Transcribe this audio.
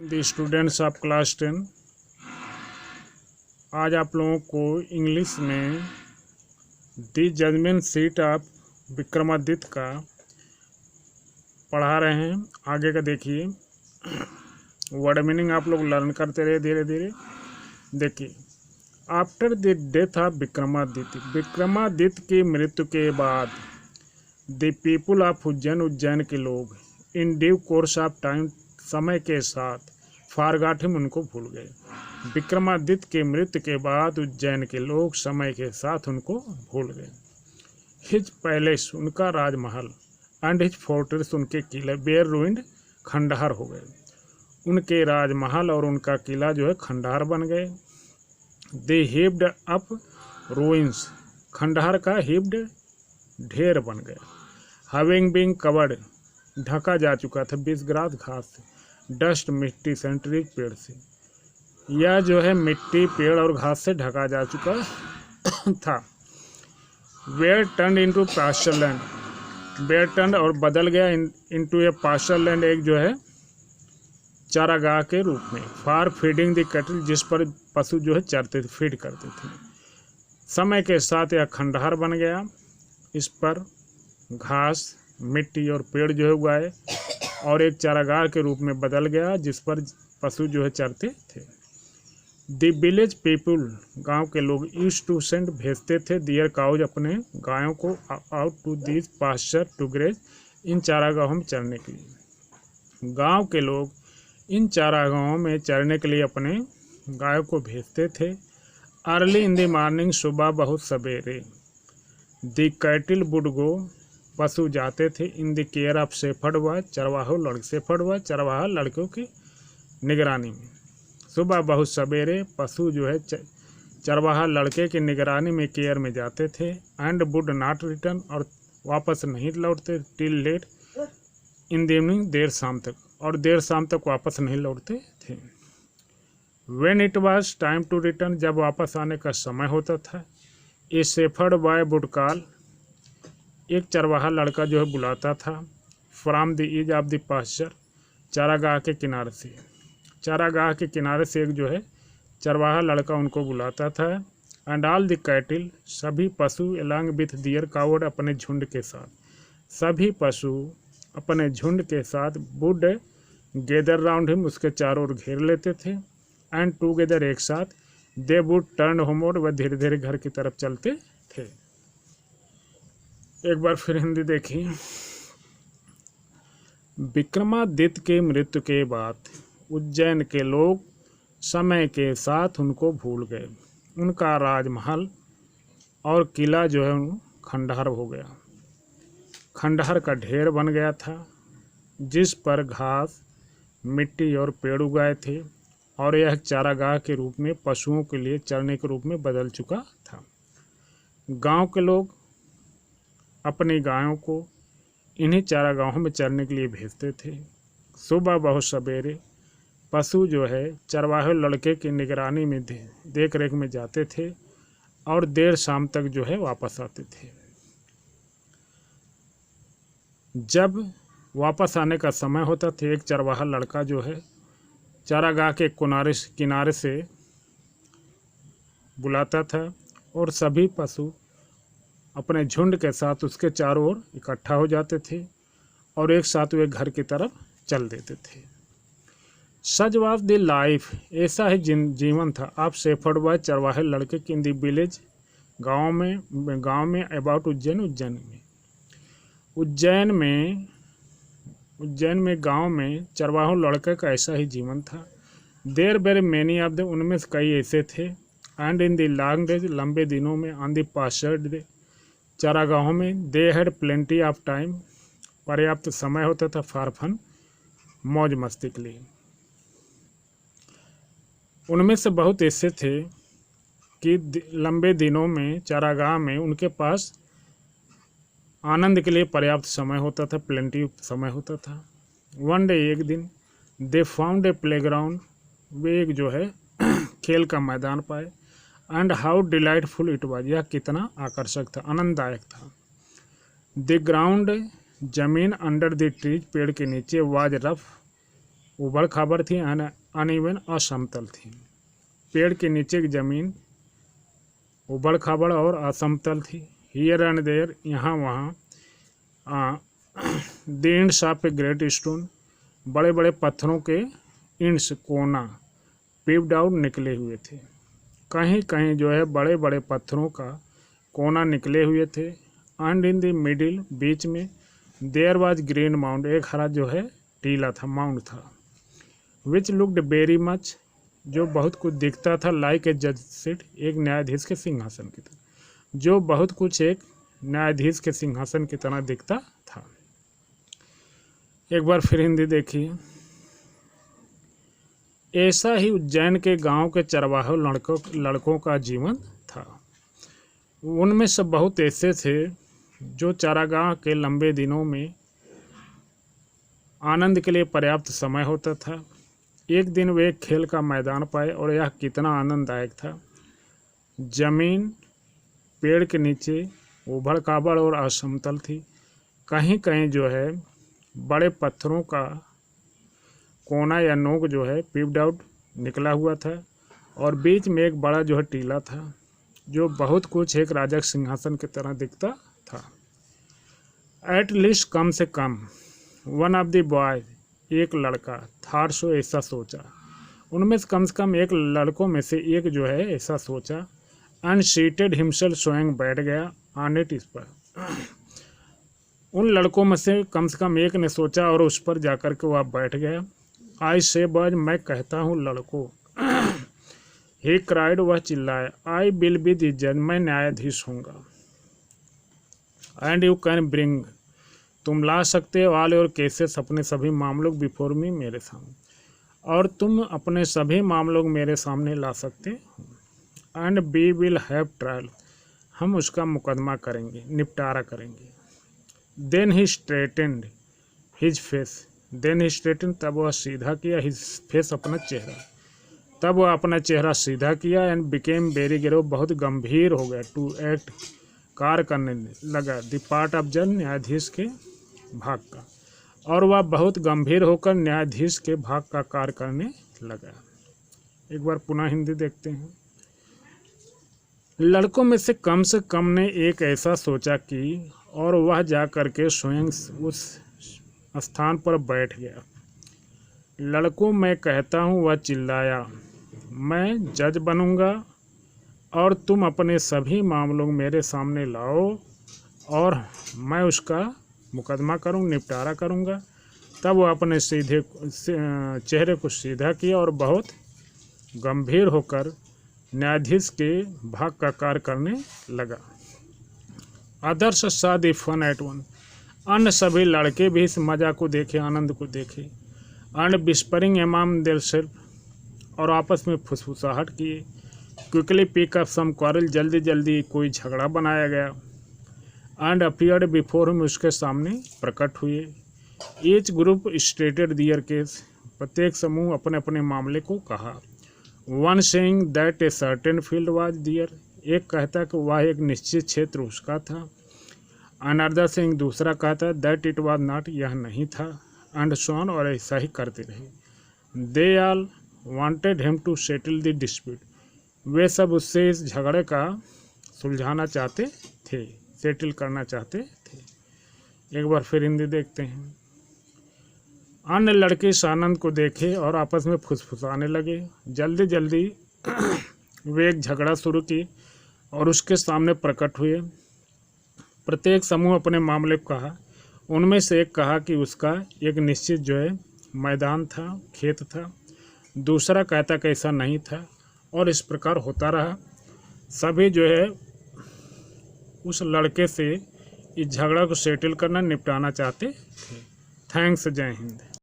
The students of class 10। आज आप लोगों को इंग्लिश में the judgement seat of Vikramaditya का पढ़ा रहे हैं। आगे का देखिए, वर्ड मीनिंग आप लोग लर्न करते रहे धीरे धीरे। देखिए, after the death of Vikramaditya की मृत्यु के बाद द पीपुल ऑफ उज्जैन के लोग in due course of time समय के साथ फॉरगॉट हिम उनको भूल गए। विक्रमादित्य के मृत्यु के बाद उज्जैन के लोग समय के साथ उनको भूल गए। हिज पैलेस उनका राजमहल एंड हिज फोर्ट्रेस उनके किले बेयर रूइंड खंडहर हो गए। उनके राजमहल और उनका किला जो है खंडहर बन गए। दे हीप्ड अप रूइंस, खंडहर का हीप्ड ढेर बन गया। हैविंग बीन कवर्ड, ढका जा चुका था, बीज ग्रास घास से, डस्ट मिट्टी सेंट्रीज पेड़ से। यह जो है मिट्टी पेड़ और घास से ढका जा चुका था। Were turn into pasture land, were turn और बदल गया इनटू ए पास्चर लैंड, एक जो है चारागाह के रूप में। फॉर फीडिंग द कैटल, जिस पर पशु जो है चरते थे, फीड करते थे। समय के साथ यह खंडहर बन गया, इस पर घास मिट्टी और पेड़ जो है उगाए और एक चारागाह के रूप में बदल गया जिस पर पशु जो है चरते थे। द विलेज पीपुल, गांव के लोग यूज्ड टू सेंड भेजते थे दियर काउज, अपने गायों को out to this pasture to graze, इन चारागाहों में चरने के लिए। गांव के लोग इन चारागाहों में चरने के लिए अपने गायों को भेजते थे। अर्ली इन द मॉर्निंग, सुबह बहुत सवेरे। द कैटिल वुड गो, पशु जाते थे। In the care of shepherd व चरवाहों, शेफर्ड व चरवाहा लड़कों की निगरानी में। सुबह बहुत सवेरे पशु जो है चरवाहा लड़के की निगरानी में केयर में जाते थे। एंड वुड नॉट रिटर्न, और वापस नहीं लौटते। Till late in the evening, देर शाम तक, और देर शाम तक वापस नहीं लौटते थे। When it was time to return, जब वापस आने का समय होता था। A shepherd boy would call, एक चरवाहा लड़का जो है बुलाता था। From the edge of the pasture, चारागाह के किनारे से, चारागाह के किनारे से एक जो है चरवाहा लड़का उनको बुलाता था। एंड ऑल द कैटिल, सभी पशु अलॉन्ग विथ दियर काउड, अपने झुंड के साथ, सभी पशु अपने झुंड के साथ वुड गैदर राउंड हिम, उसके चारों ओर घेर लेते थे। एंड टूगेदर, एक साथ, दे वुड टर्न होमवर्ड, वह धीरे धीरे घर की तरफ चलते थे। एक बार फिर हिंदी देखिए। विक्रमादित्य के मृत्यु के बाद उज्जैन के लोग समय के साथ उनको भूल गए। उनका राजमहल और किला जो है खंडहर हो गया, खंडहर का ढेर बन गया था जिस पर घास मिट्टी और पेड़ उगाए थे, और यह चारागाह के रूप में पशुओं के लिए चरने के रूप में बदल चुका था। गांव के लोग अपनी गायों को इन्हीं चारागाहों में चरने के लिए भेजते थे। सुबह बहुत सवेरे पशु जो है चरवाहे लड़के की निगरानी में देख रेख में जाते थे और देर शाम तक जो है वापस आते थे। जब वापस आने का समय होता था, एक चरवाहा लड़का जो है चारागाह के किनारे से बुलाता था और सभी पशु अपने झुंड के साथ उसके चारों ओर इकट्ठा हो जाते थे और एक साथ वे घर की तरफ चल देते थे। सच वाज द लाइफ, ऐसा ही जीवन था। आप शेफर्ड बॉय, चरवाहे लड़के की, इन द विलेज, गांव में अबाउट उज्जैन में गांव में चरवाहों लड़के का ऐसा ही जीवन था। There were many of the, उनमें से कई ऐसे थे। And in the long days, लंबे दिनों में, ऑन द पास्चर्ड, चारागाहों में, they had plenty of time, पर्याप्त समय होता था, फॉर फन, मौज मस्ती के लिए। उनमें से बहुत ऐसे थे कि लंबे दिनों में चारागाह में उनके पास आनंद के लिए पर्याप्त समय होता था, प्लेंटी समय होता था। वन डे, एक दिन, दे फाउंड ए प्लेग्राउंड, वे एक जो है खेल का मैदान पाए। And how delightful it was, यह कितना आकर्षक था, आनंददायक था। द ग्राउंड, जमीन, अंडर द ट्रीज, पेड़ के नीचे, वाज रफ, उबड़ खाबड़ थी, अनइवन असमतल थी। पेड़ के नीचे की जमीन उबड़ खाबड़ और असमतल थी। हियर एंड देयर, यहाँ वहाँ। The ends of a great stone, बड़े बड़े पत्थरों के इंड्स, कोना, पीप्ड आउट, निकले हुए थे। कहीं कहीं जो है बड़े बड़े पत्थरों का कोना निकले हुए थे। एंड इन द मिडिल, बीच में, देयर वाज ग्रीन माउंट, एक हरा जो है टीला था, माउंट था। विच लुक्ड वेरी मच, जो बहुत कुछ दिखता था, लाइक ए जज सीट, एक न्यायाधीश के सिंहासन की तरह, जो बहुत कुछ एक न्यायाधीश के सिंहासन की तरह दिखता था। एक बार फिर हिंदी देखिए। ऐसा ही उज्जैन के गांव के चरवाहों लड़कों का जीवन था। उनमें से बहुत ऐसे थे जो चारागाह के लंबे दिनों में आनंद के लिए पर्याप्त समय होता था। एक दिन वे एक खेल का मैदान पाए और यह कितना आनंददायक था। जमीन पेड़ के नीचे उबड़ खाबड़ और असमतल थी। कहीं कहीं जो है बड़े पत्थरों का कोना या नोक जो है पीप्ड आउट निकला हुआ था, और बीच में एक बड़ा जो है टीला था, जो बहुत कुछ एक राजा सिंहासन की तरह दिखता था। एट लीस्ट, कम से कम, वन ऑफ द बॉय, एक लड़का, थॉट सो, ऐसा सोचा। उनमें से कम एक लड़कों में से एक जो है ऐसा सोचा। एंड सीटेड हिमसेल्फ, स्वयं बैठ गया, ऑन इट, इस पर। उन लड़कों में से कम एक ने सोचा और उस पर जाकर के वह बैठ गया। आई से बॉयज, मैं कहता हूँ लड़कों। ही क्राइड, वह चिल्लाया। आई विल बी द जज, मैं न्यायाधीश हूँगा। एंड यू कैन ब्रिंग, तुम ला सकते हो, ऑल योर केसेस, अपने सभी मामलों बिफोर मी, मेरे सामने, और तुम अपने सभी मामलों मेरे सामने ला सकते हो। And we will have trial, हम उसका मुकदमा करेंगे, निपटारा करेंगे। Then he straightened his face, then he straightened, तब वह सीधा किया, हिज फेस, अपना चेहरा, तब वह अपना चेहरा सीधा किया। एंड बिकेम वेरी ग्रेव, बहुत गंभीर हो गया। टू एक्ट, कार्य करने लगा। द पार्ट ऑफ जज, न्यायाधीश के भाग का, और वह बहुत गंभीर होकर न्यायाधीश के भाग का कार्य करने लगा। एक बार पुनः हिंदी देखते हैं। लड़कों में से कम ने एक ऐसा सोचा कि, और वह जा करके स्वयं उस स्थान पर बैठ गया। लड़कों, मैं कहता हूँ, वह चिल्लाया, मैं जज बनूंगा और तुम अपने सभी मामलों मेरे सामने लाओ और मैं उसका मुकदमा करूँ, निपटारा करूँगा। तब वह अपने सीधे चेहरे को सीधा किया और बहुत गंभीर होकर न्यायाधीश के भाग का कार्य करने लगा। Others saw the fun at one, अन्य सभी लड़के भी इस मजा को देखे, आनंद को देखे। एंड विस्परिंग अमंग देमसेल्फ, और आपस में फुसफुसाहट किए। Quickly pick up some quarrel, जल्दी जल्दी कोई झगड़ा बनाया गया। एंड अपीयर्ड बिफोर हिम, उसके सामने प्रकट हुए। Each group stated their case, प्रत्येक समूह अपने अपने मामले को कहा। One saying that a certain field was their, एक कहता कि वह एक निश्चित क्षेत्र उसका था। अनदर सेइंग, दूसरा कहता दैट इट वाज नॉट, यह नहीं था। एंड सो ऑन, और ऐसा ही करते रहे। They all wanted him to settle the dispute, वे सब उससे इस झगड़े का सुलझाना चाहते थे, सेटल करना चाहते थे। एक बार फिर हिंदी देखते हैं। अन्य लड़के इस आनंद को देखे और आपस में फुसफुसाने लगे। जल्दी जल्दी वे एक झगड़ा शुरू की और उसके सामने प्रकट हुए। प्रत्येक समूह अपने मामले को कहा। उनमें से एक कहा कि उसका एक निश्चित जो है मैदान था, खेत था। दूसरा कहता कि ऐसा नहीं था, और इस प्रकार होता रहा। सभी जो है उस लड़के से इस झगड़ा को सेटल करना, निपटाना चाहते थे। थैंक्स, जय हिंद।